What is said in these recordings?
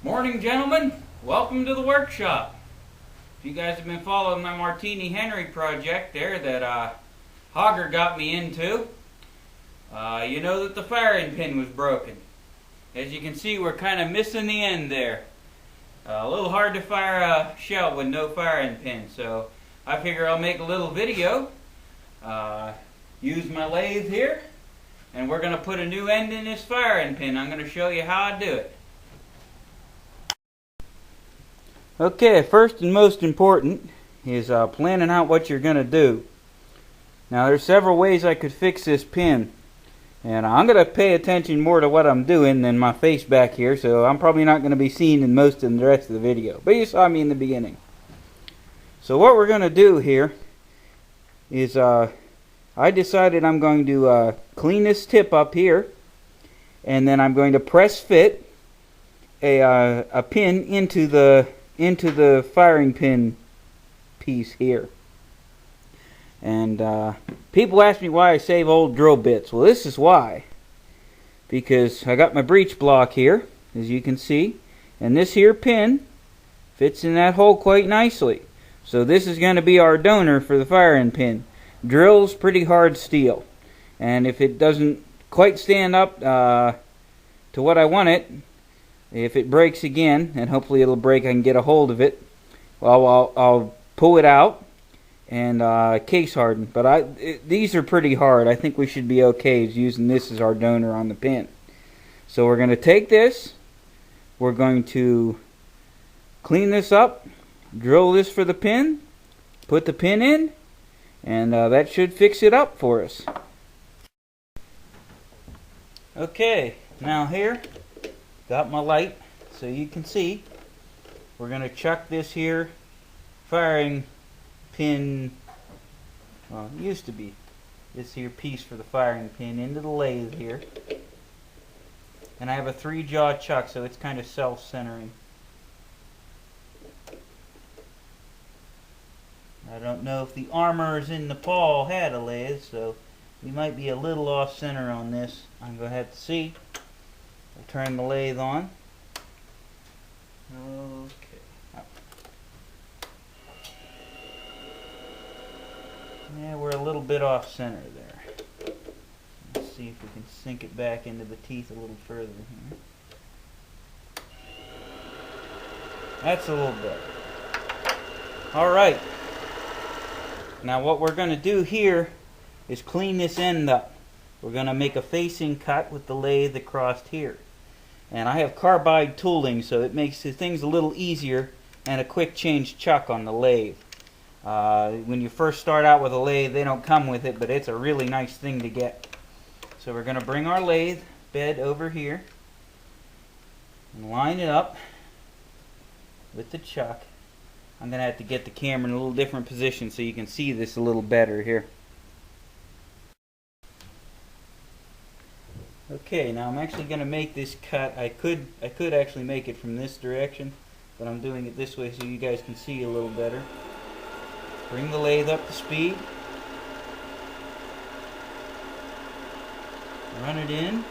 Morning, gentlemen. Welcome to the workshop. If you guys have been following my Martini Henry project there that Hogger got me into, you know that the firing pin was broken. As you can see, we're kind of missing the end there. A little hard to fire a shell with no firing pin, so I figure I'll make a little video, use my lathe here, and we're going to put a new end in this firing pin. I'm going to show you how I do it. Okay, first and most important is planning out what you're going to do. Now there's several ways I could fix this pin, and I'm going to pay attention more to what I'm doing than my face back here, so I'm probably not going to be seen in most of the rest of the video, but you saw me in the beginning. So what we're going to do here is I decided I'm going to clean this tip up here, and then I'm going to press fit a pin into the firing pin piece here. And people ask me why I save old drill bits. Well, this is why. Because I got my breech block here, as you can see, and this here pin fits in that hole quite nicely. So this is going to be our donor for the firing pin. Drill's pretty hard steel, and if it doesn't quite stand up to what I want it, if it breaks again, and hopefully it'll break, I can get a hold of it, well, I'll pull it out and case harden. But these are pretty hard. I think we should be okay using this as our donor on the pin. So we're going to take this, we're going to clean this up, drill this for the pin, put the pin in, and that should fix it up for us. Okay, now here, got my light so you can see. We're going to chuck this here firing pin, well, it used to be this here piece for the firing pin into the lathe here. And I have a 3-jaw chuck, so it's kind of self-centering. I don't know if the armorers in Nepal had a lathe, so we might be a little off center on this. I'm going to have to see. I'll turn the lathe on. Okay. Yeah, we're a little bit off center there. Let's see if we can sink it back into the teeth a little further here. That's a little better. Alright. Now what we're going to do here is clean this end up. We're going to make a facing cut with the lathe across here. And I have carbide tooling, so it makes things a little easier and a quick change chuck on the lathe. When you first start out with a lathe, they don't come with it, but it's a really nice thing to get. So we're going to bring our lathe bed over here and line it up with the chuck. I'm going to have to get the camera in a little different position so you can see this a little better here. Okay, now I'm actually going to make this cut. I could actually make it from this direction, but I'm doing it this way so you guys can see a little better. Bring the lathe up to speed. Run it in. And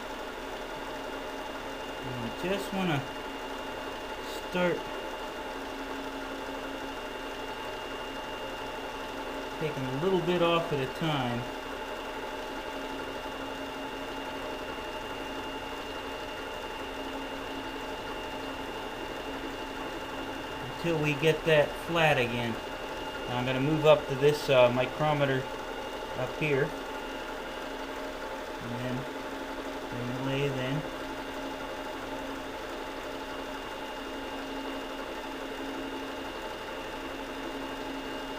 you just want to start taking a little bit off at a time. Until we get that flat again. Now I'm going to move up to this micrometer up here. And then bring the lathe in.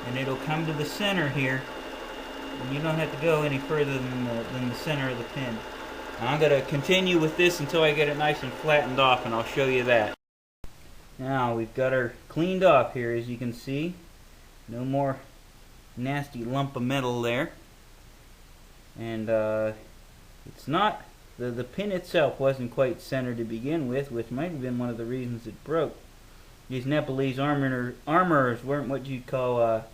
And it'll come to the center here, and you don't have to go any further than the center of the pin. Now I'm going to continue with this until I get it nice and flattened off, and I'll show you that. Now we've got her cleaned off here, as you can see. No more nasty lump of metal there. And it's not, the pin itself wasn't quite centered to begin with, which might have been one of the reasons it broke. These Nepalese armorers weren't what you'd call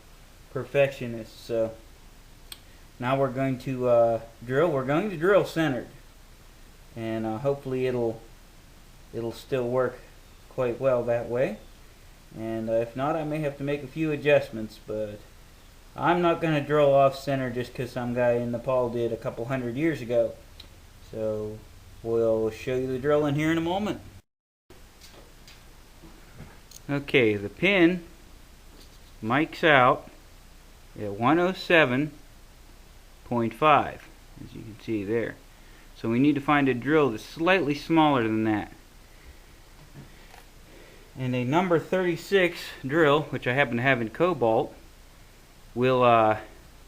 perfectionists. So now we're going to drill. We're going to drill centered, and hopefully it'll still work quite well that way. And if not, I may have to make a few adjustments, but I'm not going to drill off center just because some guy in Nepal did a couple hundred years ago. So we'll show you the drilling here in a moment. Okay, the pin mics out at 107.5, as you can see there. So we need to find a drill that's slightly smaller than that. And a number 36 drill, which I happen to have in cobalt, will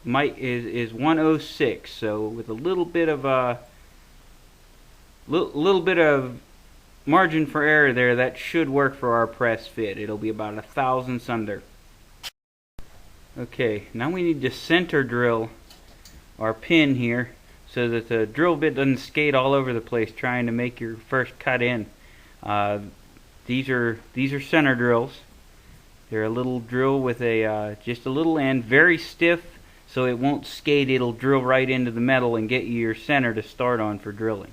is 106. So with a little bit of margin for error there, that should work for our press fit. It'll be about 1/1000 under. Okay, now we need to center drill our pin here so that the drill bit doesn't skate all over the place trying to make your first cut in. These are center drills. They're a little drill with a just a little end, very stiff, so it won't skate. It'll drill right into the metal and get you your center to start on for drilling.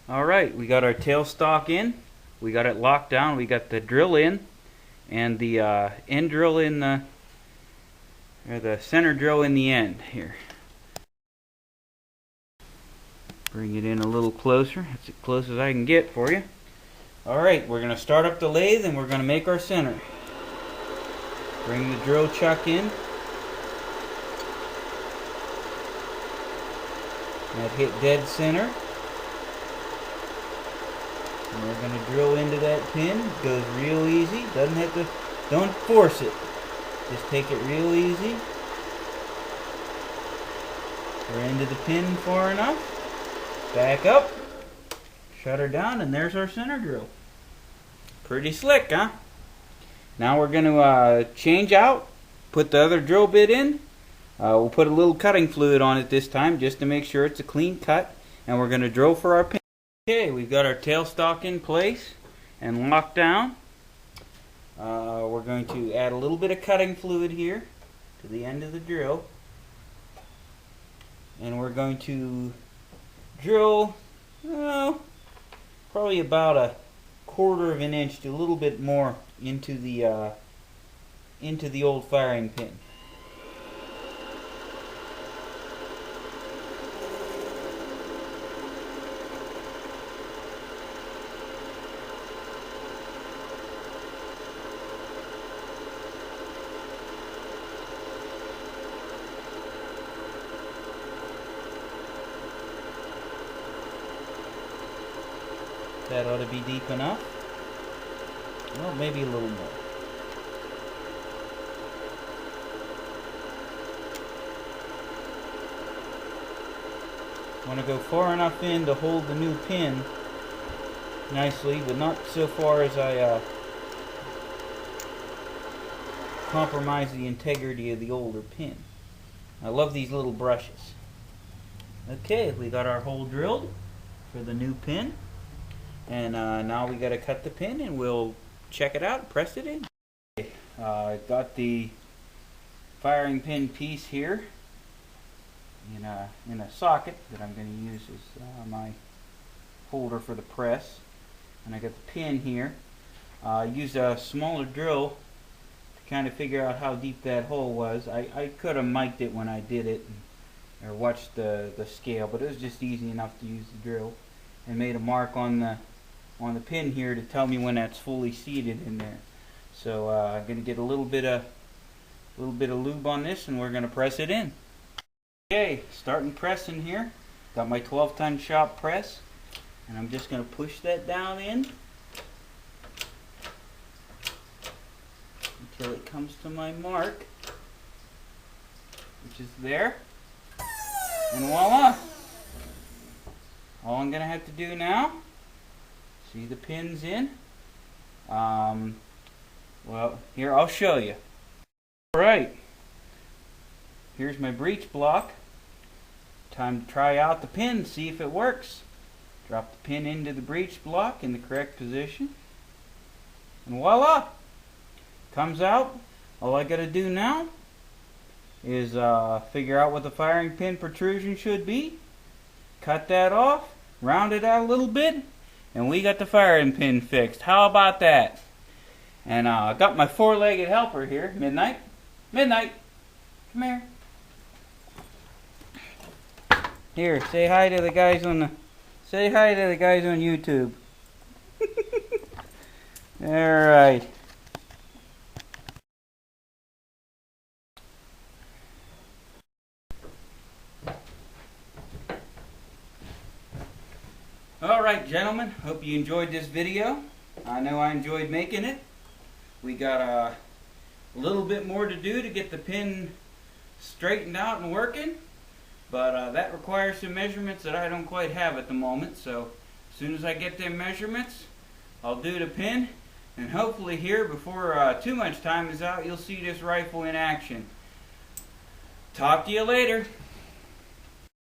Alright, we got our tailstock in, we got it locked down, we got the drill in, and the end drill in the center drill in the end here. Bring it in a little closer. That's as close as I can get for you. Alright, we're going to start up the lathe and we're going to make our center. Bring the drill chuck in. That hit dead center. And we're going to drill into that pin. It goes real easy. Doesn't have to, don't force it. Just take it real easy. We're into the pin far enough. Back up. Shut her down, and there's our center drill. Pretty slick, huh? Now we're going to change out, put the other drill bit in. We'll put a little cutting fluid on it this time just to make sure it's a clean cut, and we're going to drill for our pin. Okay, we've got our tailstock in place and locked down. We're going to add a little bit of cutting fluid here to the end of the drill, and we're going to drill probably about 1/4 of an inch to a little bit more into the old firing pin. That ought to be deep enough. Well, maybe a little more. Want to go far enough in to hold the new pin nicely, but not so far as I compromise the integrity of the older pin. I love these little brushes. Okay, we got our hole drilled for the new pin. And now we got to cut the pin and we'll check it out and press it in. I got the firing pin piece here in a socket that I'm going to use as my holder for the press. And I got the pin here. I used a smaller drill to kind of figure out how deep that hole was. I could have mic'd it when I did it or watched the scale, but it was just easy enough to use the drill. And made a mark on the pin here to tell me when that's fully seated in there. So I'm going to get a little bit of lube on this, and we're going to press it in. Okay, starting pressing here. Got my 12-ton shop press, and I'm just going to push that down in until it comes to my mark, which is there. And voila! All I'm going to have to do now, see the pins in. Well, here, I'll show you. Alright, here's my breech block. Time to try out the pin, see if it works. Drop the pin into the breech block in the correct position. And voila! Comes out. All I got to do now is figure out what the firing pin protrusion should be. Cut that off, round it out a little bit, and we got the firing pin fixed. How about that? And I got my four-legged helper here, Midnight. Midnight, come here. Here, say hi to the guys on YouTube. All right. All right, gentlemen. Hope you enjoyed this video. I know I enjoyed making it. We got a little bit more to do to get the pin straightened out and working, but that requires some measurements that I don't quite have at the moment. So as soon as I get them measurements, I'll do the pin, and hopefully here before too much time is out, you'll see this rifle in action. Talk to you later.